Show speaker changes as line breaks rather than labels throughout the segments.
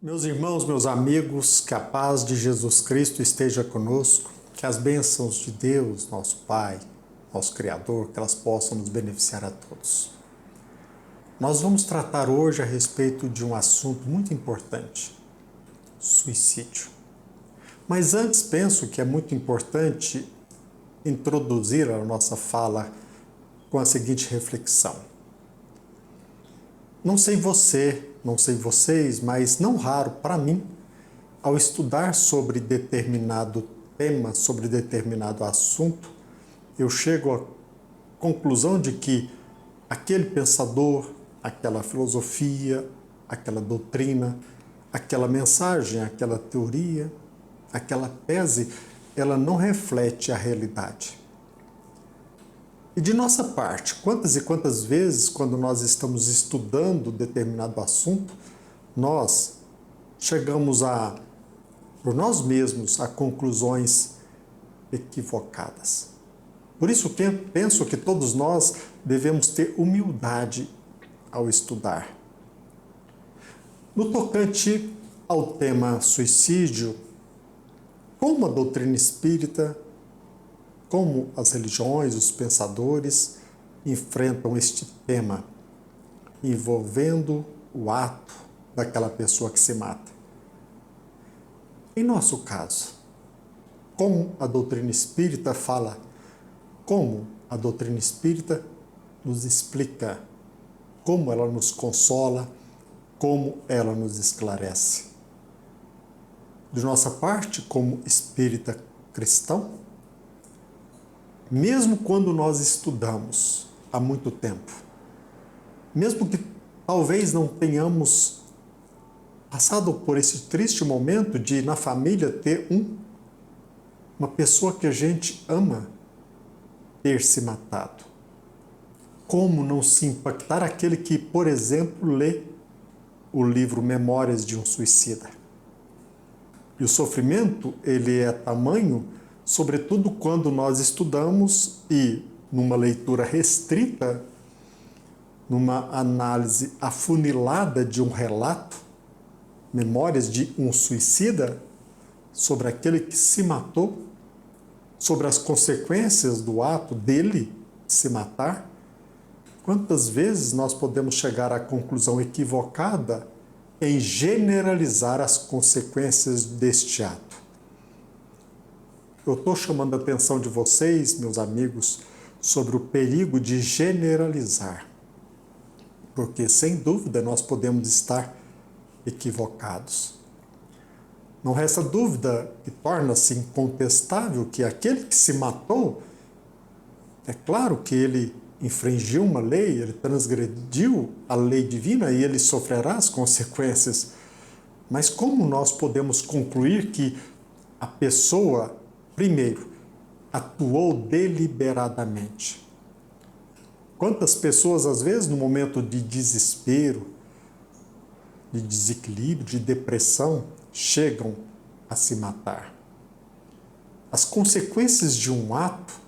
Meus irmãos, meus amigos, que a paz de Jesus Cristo esteja conosco, que as bênçãos de Deus, nosso Pai, nosso Criador, que elas possam nos beneficiar a todos. Nós vamos tratar hoje a respeito de um assunto muito importante, suicídio. Mas antes penso que é muito importante introduzir a nossa fala com a seguinte reflexão. Não sei você, não sei vocês, mas não raro para mim, ao estudar sobre determinado tema, sobre determinado assunto, eu chego à conclusão de que aquele pensador, aquela filosofia, aquela doutrina, aquela mensagem, aquela teoria, aquela tese, ela não reflete a realidade. E de nossa parte, quantas e quantas vezes, quando nós estamos estudando determinado assunto, nós chegamos por nós mesmos, a conclusões equivocadas. Por isso, penso que todos nós devemos ter humildade ao estudar. No tocante ao tema suicídio, como a doutrina espírita, como as religiões, os pensadores enfrentam este tema, envolvendo o ato daquela pessoa que se mata. Em nosso caso, como a doutrina espírita fala, como a doutrina espírita nos explica, como ela nos consola, como ela nos esclarece. De nossa parte, como espírita cristão, mesmo quando nós estudamos há muito tempo, mesmo que talvez não tenhamos passado por esse triste momento de, na família, ter uma pessoa que a gente ama ter se matado. Como não se impactar aquele que, por exemplo, lê o livro Memórias de um Suicida? E o sofrimento, ele é tamanho, sobretudo quando nós estudamos e, numa leitura restrita, numa análise afunilada de um relato, Memórias de um Suicida, sobre aquele que se matou, sobre as consequências do ato dele se matar, quantas vezes nós podemos chegar à conclusão equivocada em generalizar as consequências deste ato? Eu estou chamando a atenção de vocês, meus amigos, sobre o perigo de generalizar, porque, sem dúvida, nós podemos estar equivocados. Não resta dúvida e torna-se incontestável que aquele que se matou, é claro que ele infringiu uma lei, ele transgrediu a lei divina e ele sofrerá as consequências. Mas como nós podemos concluir que a pessoa, primeiro, atuou deliberadamente? Quantas pessoas, às vezes, no momento de desespero, de desequilíbrio, de depressão, chegam a se matar? As consequências de um ato,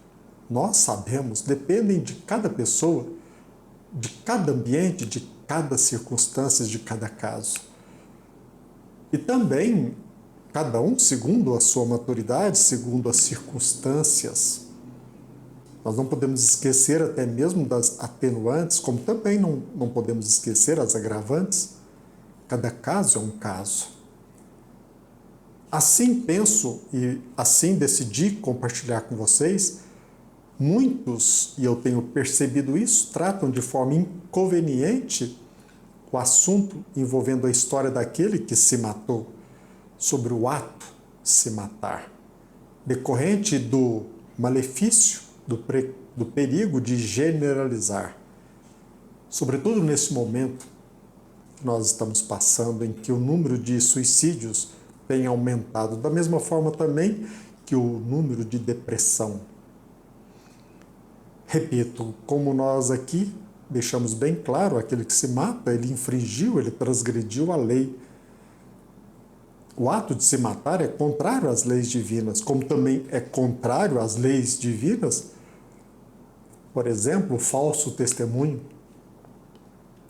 nós sabemos, dependem de cada pessoa, de cada ambiente, de cada circunstância, de cada caso. E também, cada um segundo a sua maturidade, segundo as circunstâncias. Nós não podemos esquecer até mesmo das atenuantes, como também não podemos esquecer as agravantes. Cada caso é um caso. Assim penso e assim decidi compartilhar com vocês. Muitos, e eu tenho percebido isso, tratam de forma inconveniente o assunto envolvendo a história daquele que se matou, sobre o ato de se matar, decorrente do malefício, do perigo de generalizar. Sobretudo nesse momento que nós estamos passando, em que o número de suicídios tem aumentado, da mesma forma também que o número de depressão. Repito, como nós aqui deixamos bem claro, aquele que se mata, ele infringiu, ele transgrediu a lei. O ato de se matar é contrário às leis divinas, como também é contrário às leis divinas, por exemplo, o falso testemunho,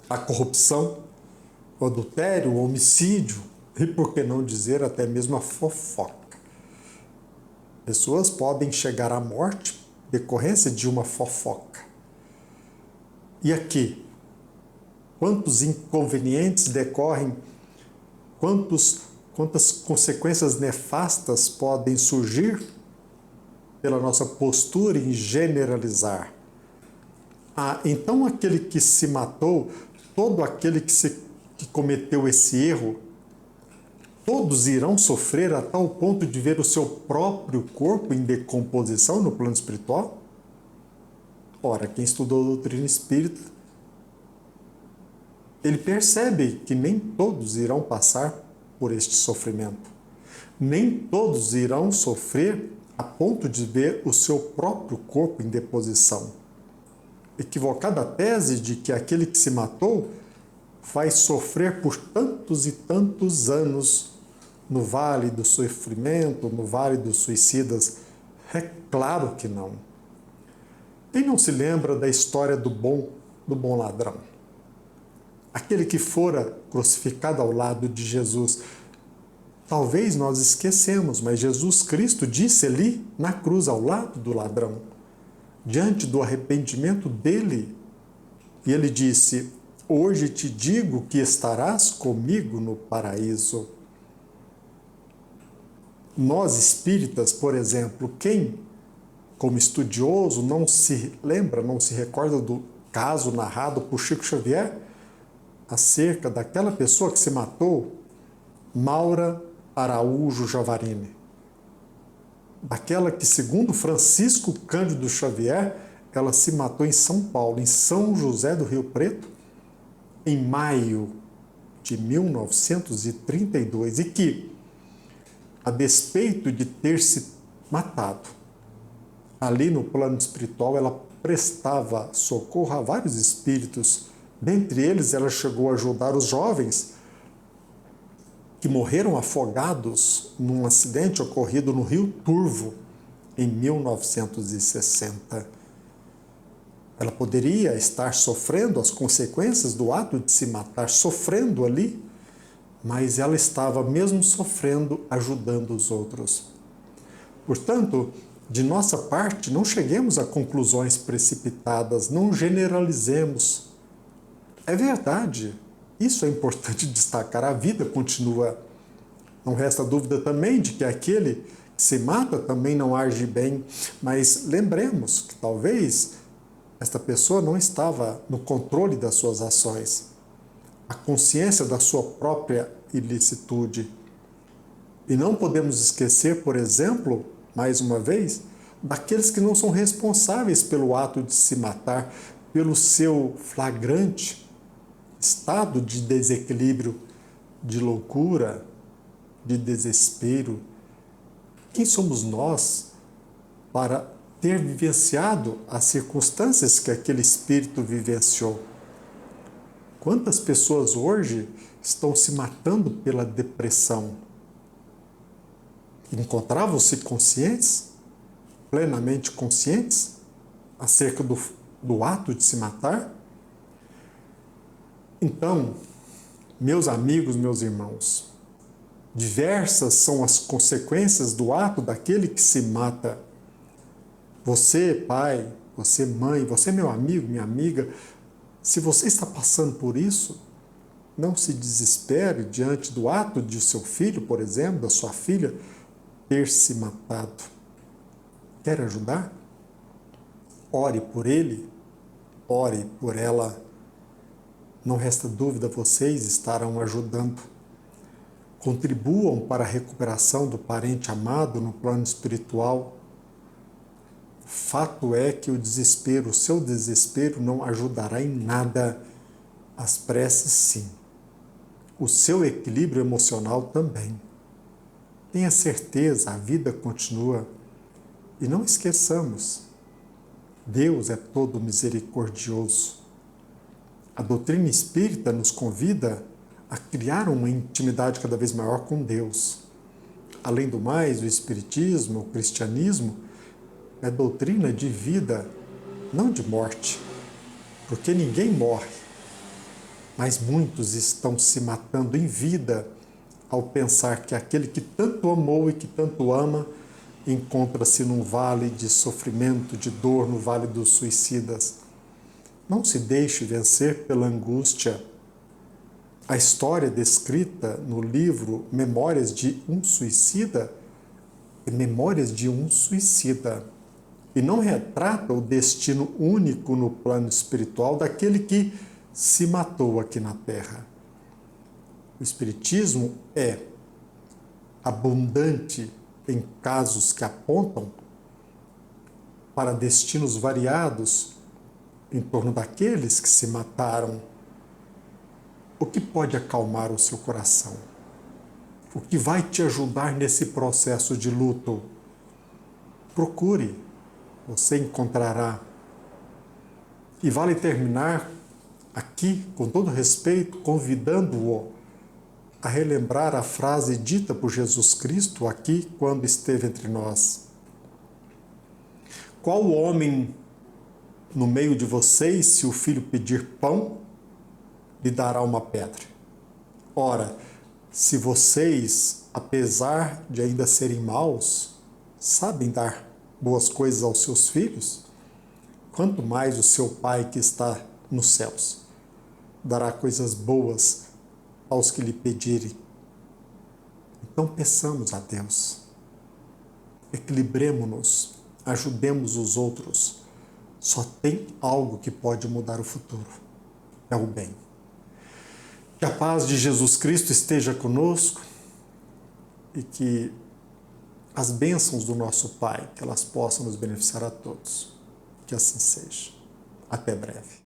a corrupção, o adultério, o homicídio e, por que não dizer, até mesmo a fofoca. Pessoas podem chegar à morte decorrência de uma fofoca. E aqui, quantos inconvenientes decorrem, quantas consequências nefastas podem surgir pela nossa postura em generalizar. Então aquele que se matou, todo aquele que cometeu esse erro, todos irão sofrer a tal ponto de ver o seu próprio corpo em decomposição no plano espiritual? Ora, quem estudou a doutrina espírita, ele percebe que nem todos irão passar por este sofrimento. Nem todos irão sofrer a ponto de ver o seu próprio corpo em deposição. Equivocada a tese de que aquele que se matou vai sofrer por tantos e tantos anos no vale do sofrimento, no vale dos suicidas. É claro que não. Quem não se lembra da história do bom ladrão? Aquele que fora crucificado ao lado de Jesus. Talvez nós esquecemos, mas Jesus Cristo disse ali na cruz ao lado do ladrão, diante do arrependimento dele, e ele disse: hoje te digo que estarás comigo no paraíso. Nós espíritas, por exemplo, quem, como estudioso, não se lembra, não se recorda do caso narrado por Chico Xavier acerca daquela pessoa que se matou, Maura Araújo Javarini? Daquela que, segundo Francisco Cândido Xavier, ela se matou em São Paulo, em São José do Rio Preto, em maio de 1932, e que, a despeito de ter se matado, ali no plano espiritual ela prestava socorro a vários espíritos. Dentre eles, ela chegou a ajudar os jovens que morreram afogados num acidente ocorrido no Rio Turvo, em 1960. Ela poderia estar sofrendo as consequências do ato de se matar, sofrendo ali, mas ela estava, mesmo sofrendo, ajudando os outros. Portanto, de nossa parte, não cheguemos a conclusões precipitadas, não generalizemos. É verdade, isso é importante destacar, a vida continua. Não resta dúvida também de que aquele que se mata também não age bem, mas lembremos que talvez esta pessoa não estava no controle das suas ações, a consciência da sua própria ilicitude. E não podemos esquecer, por exemplo, mais uma vez, daqueles que não são responsáveis pelo ato de se matar, pelo seu flagrante estado de desequilíbrio, de loucura, de desespero. Quem somos nós para ter vivenciado as circunstâncias que aquele espírito vivenciou? Quantas pessoas hoje estão se matando pela depressão? Encontravam-se conscientes, plenamente conscientes, acerca do ato de se matar? Então, meus amigos, meus irmãos, diversas são as consequências do ato daquele que se mata. Você, pai, você, mãe, você, meu amigo, minha amiga, se você está passando por isso, não se desespere diante do ato de seu filho, por exemplo, da sua filha, ter se matado. Quer ajudar? Ore por ele, ore por ela. Não resta dúvida, vocês estarão ajudando. Contribuam para a recuperação do parente amado no plano espiritual. Fato é que o desespero, o seu desespero, não ajudará em nada. As preces, sim. O seu equilíbrio emocional também. Tenha certeza, a vida continua. E não esqueçamos, Deus é todo misericordioso. A doutrina espírita nos convida a criar uma intimidade cada vez maior com Deus. Além do mais, o Espiritismo, o cristianismo, é doutrina de vida, não de morte, porque ninguém morre, mas muitos estão se matando em vida ao pensar que aquele que tanto amou e que tanto ama encontra-se num vale de sofrimento, de dor, no vale dos suicidas. Não se deixe vencer pela angústia. A história descrita no livro Memórias de um Suicida é Memórias de um Suicida, e não retrata o destino único no plano espiritual daquele que se matou aqui na Terra. O Espiritismo é abundante em casos que apontam para destinos variados em torno daqueles que se mataram. O que pode acalmar o seu coração? O que vai te ajudar nesse processo de luto? Procure, você encontrará. E vale terminar aqui, com todo respeito, convidando-o a relembrar a frase dita por Jesus Cristo aqui quando esteve entre nós. Qual homem no meio de vocês, se o filho pedir pão, lhe dará uma pedra? Ora, se vocês, apesar de ainda serem maus, sabem dar boas coisas aos seus filhos, quanto mais o seu Pai que está nos céus dará coisas boas aos que lhe pedirem. Então peçamos a Deus, equilibremo-nos, ajudemos os outros. Só tem algo que pode mudar o futuro, é o bem. Que a paz de Jesus Cristo esteja conosco e que as bênçãos do nosso Pai, que elas possam nos beneficiar a todos. Que assim seja. Até breve.